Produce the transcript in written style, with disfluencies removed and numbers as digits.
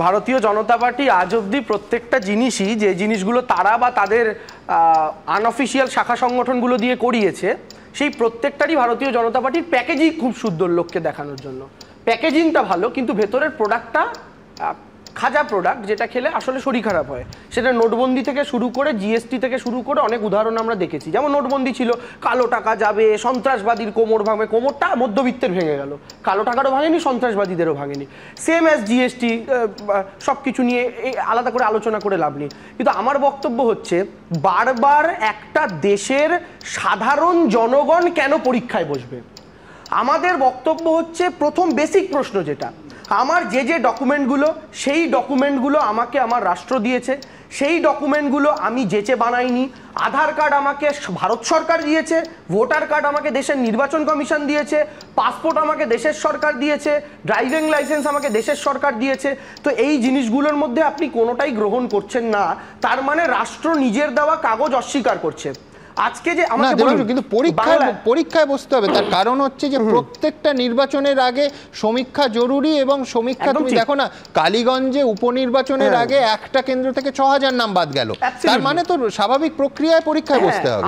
ভারতীয় জনতা পার্টি আজ অবধি প্রত্যেকটা জিনিসই যে জিনিসগুলো তারা বা তাদের আনঅফিসিয়াল শাখা সংগঠনগুলো দিয়ে করিয়েছে সেই প্রত্যেকটারই ভারতীয় জনতা পার্টির প্যাকেজিং খুব সুন্দর লোককে দেখানোর জন্য। প্যাকেজিংটা ভালো কিন্তু ভেতরের প্রোডাক্টটা খাজা প্রোডাক্ট, যেটা খেলে আসলে শরীর খারাপ হয়। সেটা নোটবন্দি থেকে শুরু করে জিএসটি থেকে শুরু করে অনেক উদাহরণ আমরা দেখেছি। যেমন নোটবন্দি ছিল, কালো টাকা যাবে, সন্ত্রাসবাদীর কোমর ভাঙবে, কোমরটা মধ্যবিত্তের ভেঙে গেল, কালো টাকারও ভাঙেনি, সন্ত্রাসবাদীদেরও ভাঙেনি। সেম অ্যাজ জিএসটি, সব কিছু নিয়ে আলাদা করে আলোচনা করে লাভ নেই। কিন্তু আমার বক্তব্য হচ্ছে বারবার একটা দেশের সাধারণ জনগণ কেন পরীক্ষায় বসবে? আমাদের বক্তব্য হচ্ছে প্রথম বেসিক প্রশ্ন যেটা, আমার যে ডকুমেন্টগুলো, সেই ডকুমেন্টগুলো আমাকে আমার রাষ্ট্র দিয়েছে, সেই ডকুমেন্টগুলো আমি যেচে বানাইনি। আধার কার্ড আমাকে ভারত সরকার দিয়েছে, ভোটার কার্ড আমাকে দেশের নির্বাচন কমিশন দিয়েছে, পাসপোর্ট আমাকে দেশের সরকার দিয়েছে, ড্রাইভিং লাইসেন্স আমাকে দেশের সরকার দিয়েছে। তো এই জিনিসগুলোর মধ্যে আপনি কোনোটাই গ্রহণ করছেন না, তার মানে রাষ্ট্র নিজের দেওয়া কাগজ অস্বীকার করছে। আজকে যে আমাকে বলুন, কিন্তু পরীক্ষায় বসতে হবে, তার কারণ হচ্ছে যে প্রত্যেকটা নির্বাচনের আগে সমীক্ষা জরুরি, এবং সমীক্ষা তুমি দেখো না, কালীগঞ্জে উপনির্বাচনের আগে একটা কেন্দ্র থেকে ৬,০০০ নাম বাদ গেল, তার মানে তো স্বাভাবিক প্রক্রিয়ায় পরীক্ষায় বসতে হবে।